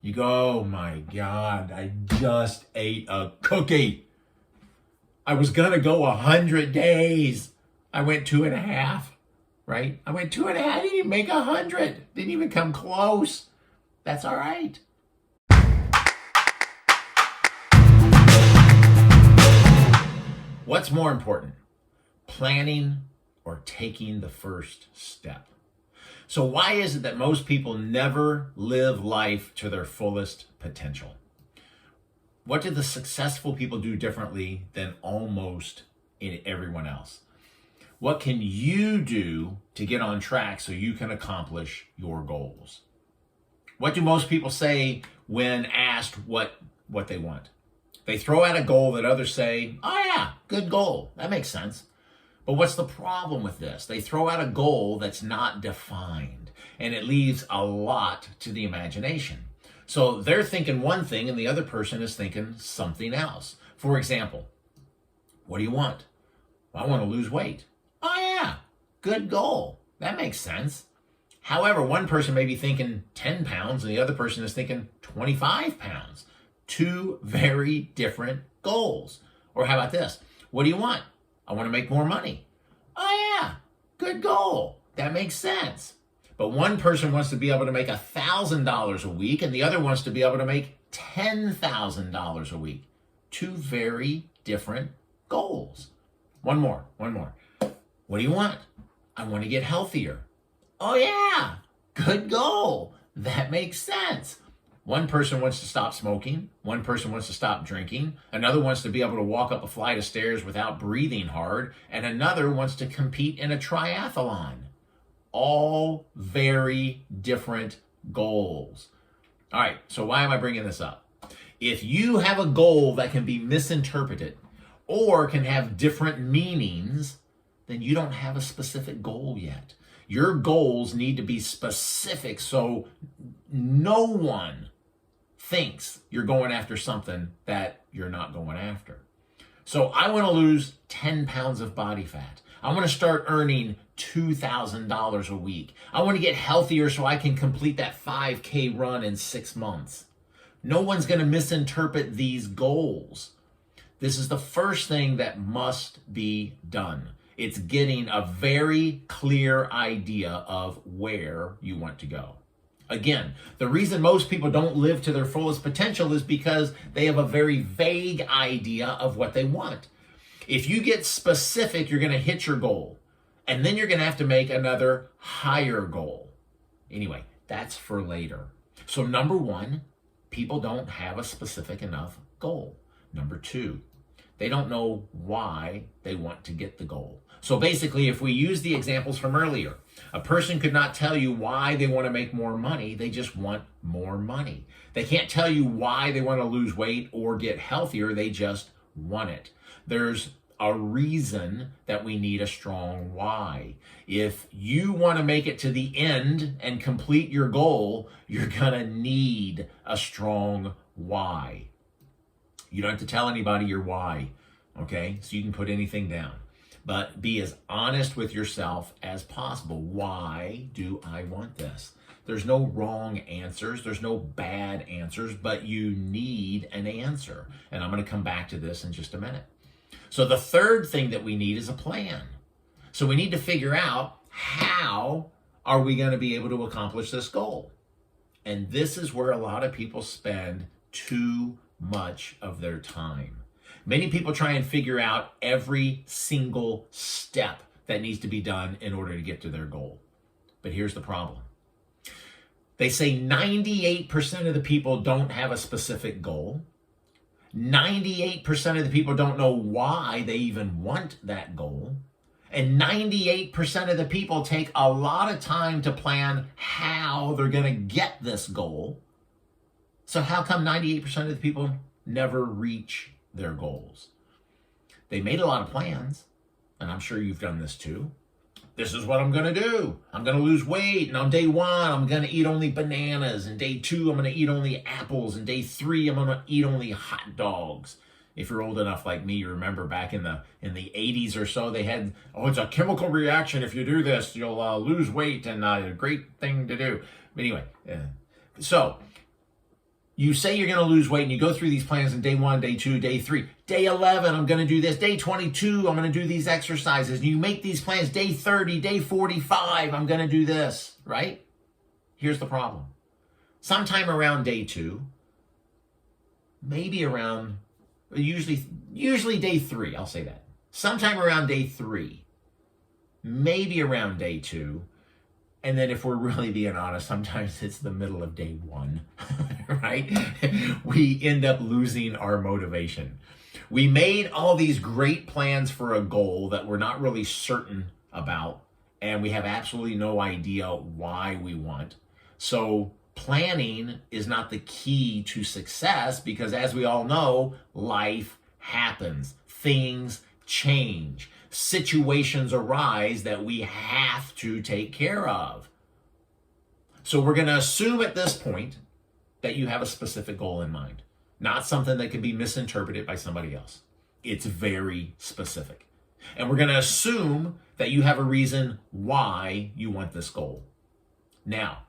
You go, oh my God, I just ate a cookie. I was gonna go 100 days. I went 2.5, right? I went 2.5, I didn't even make 100. Didn't even come close. That's all right. What's more important, planning or taking the first step? So why is it that most people never live life to their fullest potential? What do the successful people do differently than almost everyone else? What can you do to get on track so you can accomplish your goals? What do most people say when asked what they want? They throw out a goal that others say, oh yeah, good goal. That makes sense. But what's the problem with this? They throw out a goal that's not defined, and it leaves a lot to the imagination. So they're thinking one thing and the other person is thinking something else. For example, what do you want? Well, I want to lose weight. Oh yeah, good goal. That makes sense. However, one person may be thinking 10 pounds and the other person is thinking 25 pounds. Two very different goals. Or how about this? What do you want? I want to make more money. Oh yeah, good goal. That makes sense. But one person wants to be able to make $1,000 a week and the other wants to be able to make $10,000 a week. Two very different goals. One more. What do you want? I want to get healthier. Oh yeah, good goal. That makes sense. One person wants to stop smoking. One person wants to stop drinking. Another wants to be able to walk up a flight of stairs without breathing hard. And another wants to compete in a triathlon. All very different goals. All right, so why am I bringing this up? If you have a goal that can be misinterpreted or can have different meanings, then you don't have a specific goal yet. Your goals need to be specific so no one thinks you're going after something that you're not going after. So I want to lose 10 pounds of body fat. I want to start earning $2,000 a week. I want to get healthier so I can complete that 5K run in 6 months. No one's going to misinterpret these goals. This is the first thing that must be done. It's getting a very clear idea of where you want to go. Again, the reason most people don't live to their fullest potential is because they have a very vague idea of what they want. If you get specific, you're going to hit your goal. And then you're going to have to make another higher goal. Anyway, that's for later. So number one, people don't have a specific enough goal. Number two, they don't know why they want to get the goal. So basically, if we use the examples from earlier, a person could not tell you why they want to make more money. They just want more money. They can't tell you why they want to lose weight or get healthier. They just want it. There's a reason that we need a strong why. If you want to make it to the end and complete your goal, you're going to need a strong why. You don't have to tell anybody your why, okay? So you can put anything down. But be as honest with yourself as possible. Why do I want this? There's no wrong answers. There's no bad answers, but you need an answer. And I'm going to come back to this in just a minute. So the third thing that we need is a plan. So we need to figure out how are we going to be able to accomplish this goal? And this is where a lot of people spend too much of their time. Many people try and figure out every single step that needs to be done in order to get to their goal. But here's the problem. They say 98% of the people don't have a specific goal. 98% of the people don't know why they even want that goal. And 98% of the people take a lot of time to plan how they're going to get this goal. So how come 98% of the people never reach their goals? They made a lot of plans, and I'm sure you've done this too. This is what I'm going to do. I'm going to lose weight, and on day 1, I'm going to eat only bananas, and day 2, I'm going to eat only apples, and day 3, I'm going to eat only hot dogs. If you're old enough like me, you remember back in the 80s or so, they had, it's a chemical reaction. If you do this, you'll lose weight, and a great thing to do. But anyway, so You say you're going to lose weight and you go through these plans in day 1, day 2, day 3. Day 11, I'm going to do this. Day 22, I'm going to do these exercises. And you make these plans. Day 30, day 45, I'm going to do this, right? Here's the problem. Sometime around day 2, maybe around, usually day 3, I'll say that. Sometime around day 3, maybe around day 2, and then if we're really being honest, sometimes it's the middle of day 1, right? We end up losing our motivation. We made all these great plans for a goal that we're not really certain about, and we have absolutely no idea why we want. So planning is not the key to success because, as we all know, life happens. Things change. Situations arise that we have to take care of. So we're going to assume at this point that you have a specific goal in mind, not something that can be misinterpreted by somebody else. It's very specific. And we're going to assume that you have a reason why you want this goal. Now,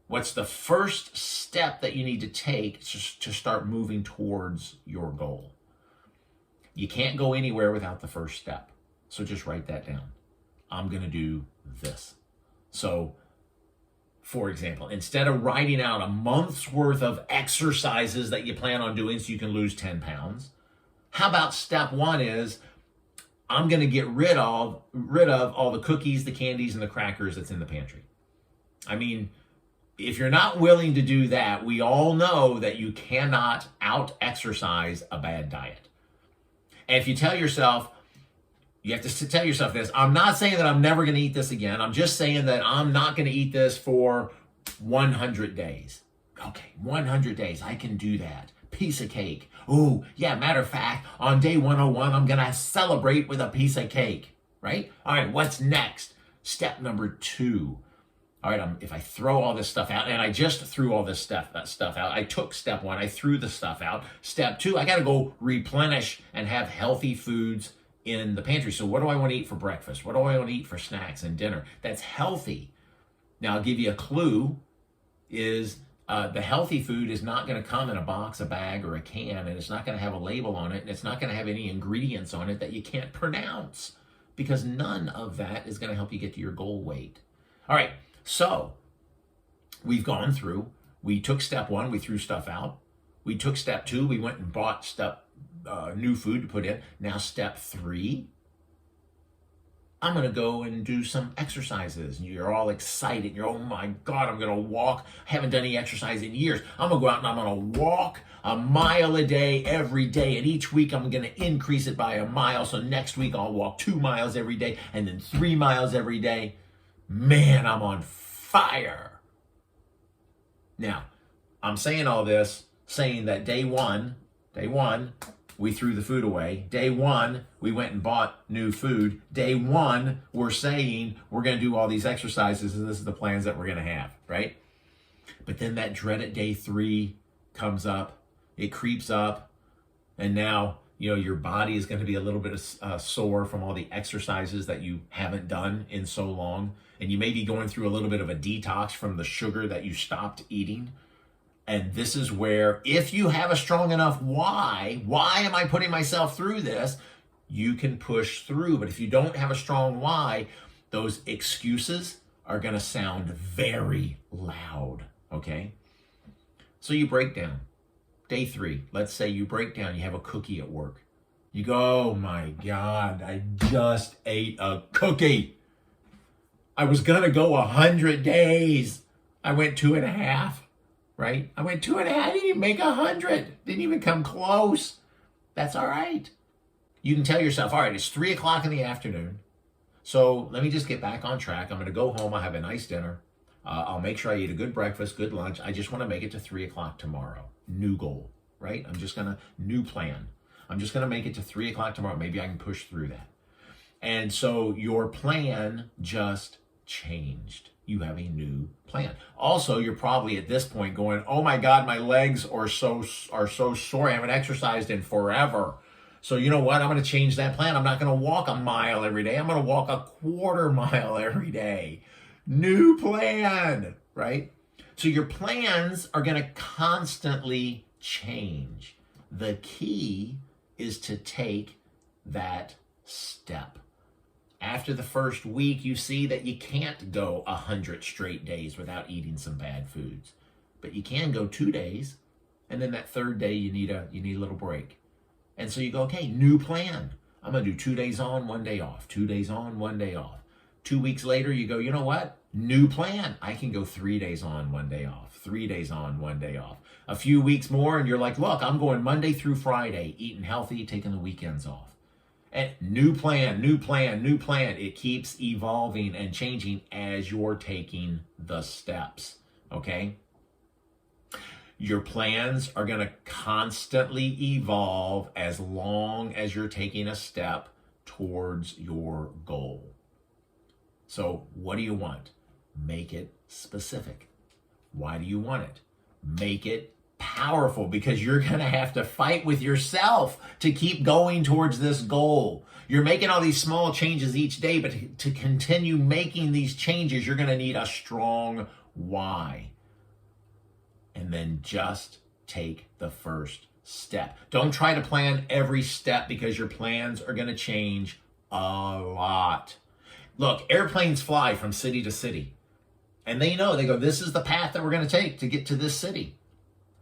what's the first step that you need to take to start moving towards your goal? You can't go anywhere without the first step. So just write that down. I'm going to do this. So, for example, instead of writing out a month's worth of exercises that you plan on doing so you can lose 10 pounds, how about step 1 is, I'm going to get rid of all the cookies, the candies, and the crackers that's in the pantry. I mean, if you're not willing to do that, we all know that you cannot out-exercise a bad diet. And if you tell yourself, you have to tell yourself this, I'm not saying that I'm never going to eat this again. I'm just saying that I'm not going to eat this for 100 days. Okay, 100 days, I can do that. Piece of cake. Ooh, yeah, matter of fact, on day 101, I'm going to celebrate with a piece of cake, right? All right, what's next? Step number 2. All right, if I throw all this stuff out, and I just threw all this stuff out. I took step 1, I threw the stuff out. Step 2, I got to go replenish and have healthy foods in the pantry. So what do I want to eat for breakfast? What do I want to eat for snacks and dinner? That's healthy. Now, I'll give you a clue, is the healthy food is not going to come in a box, a bag, or a can, and it's not going to have a label on it, and it's not going to have any ingredients on it that you can't pronounce, because none of that is going to help you get to your goal weight. All right, so we've gone through. We took step 1, we threw stuff out. We took step 2, we went and bought new food to put in. Now step 3, I'm going to go and do some exercises. And you're all excited. You're, oh my God, I'm going to walk. I haven't done any exercise in years. I'm going to go out and I'm going to walk a mile a day every day. And each week I'm going to increase it by a mile. So next week I'll walk 2 miles every day and then 3 miles every day. Man, I'm on fire. Now, I'm saying all this, saying that day one, we threw the food away. Day 1, we went and bought new food. Day 1, we're saying we're going to do all these exercises and this is the plans that we're going to have, right? But then that dreaded day 3 comes up. It creeps up. And now, your body is going to be a little bit sore from all the exercises that you haven't done in so long. And you may be going through a little bit of a detox from the sugar that you stopped eating. And this is where, if you have a strong enough why am I putting myself through this, you can push through. But if you don't have a strong why, those excuses are going to sound very loud, okay? So you break down. Day 3, let's say you break down, you have a cookie at work. You go, oh my God, I just ate a cookie. I was going to go 100 days. I went 2.5. Right? I went 2.5. I didn't even make 100. Didn't even come close. That's all right. You can tell yourself, all right, it's 3 o'clock in the afternoon. So let me just get back on track. I'm going to go home. I'll have a nice dinner. I'll make sure I eat a good breakfast, good lunch. I just want to make it to 3 o'clock tomorrow. New goal, right? New plan. I'm just going to make it to 3 o'clock tomorrow. Maybe I can push through that. And so your plan just changed. You have a new plan. Also, you're probably at this point going, oh my God, my legs are so sore. I haven't exercised in forever. So you know what? I'm going to change that plan. I'm not going to walk a mile every day. I'm going to walk a 1/4 mile every day. New plan, right? So your plans are going to constantly change. The key is to take that step. After the first week, you see that you can't go 100 straight days without eating some bad foods. But you can go 2 days, and then that third day you need a little break. And so you go, okay, new plan. I'm going to do 2 days on, 1 day off. 2 days on, 1 day off. 2 weeks later, you go, you know what? New plan. I can go 3 days on, 1 day off. 3 days on, 1 day off. A few weeks more, and you're like, look, I'm going Monday through Friday, eating healthy, taking the weekends off. And new plan, new plan, new plan. It keeps evolving and changing as you're taking the steps, okay? Your plans are going to constantly evolve as long as you're taking a step towards your goal. So what do you want? Make it specific. Why do you want it? Make it powerful, because you're going to have to fight with yourself to keep going towards this goal. You're making all these small changes each day, but to continue making these changes, you're going to need a strong why. And then just take the first step. Don't try to plan every step, because your plans are going to change a lot. Look, airplanes fly from city to city. And they go, this is the path that we're going to take to get to this city.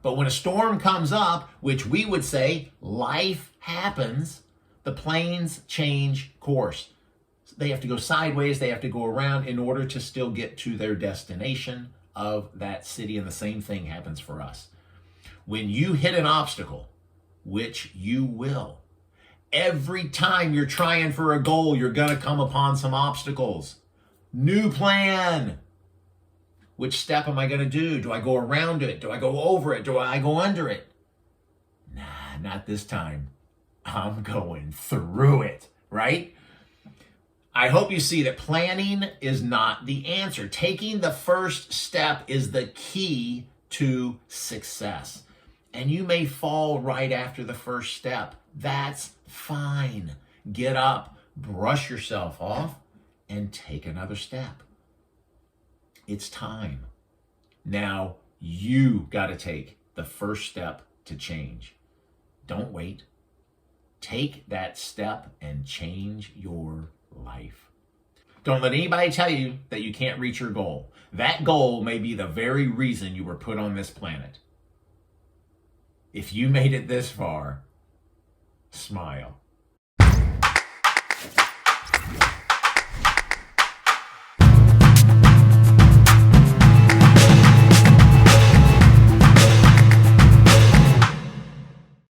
But when a storm comes up, which we would say life happens, the planes change course. They have to go sideways, they have to go around in order to still get to their destination of that city. And the same thing happens for us. When you hit an obstacle, which you will, every time you're trying for a goal, you're going to come upon some obstacles. New plan. Which step am I going to do? Do I go around it? Do I go over it? Do I go under it? Nah, not this time. I'm going through it, right? I hope you see that planning is not the answer. Taking the first step is the key to success. And you may fall right after the first step. That's fine. Get up, brush yourself off, and take another step. It's time. Now you got to take the first step to change. Don't wait. Take that step and change your life. Don't let anybody tell you that you can't reach your goal. That goal may be the very reason you were put on this planet. If you made it this far, smile.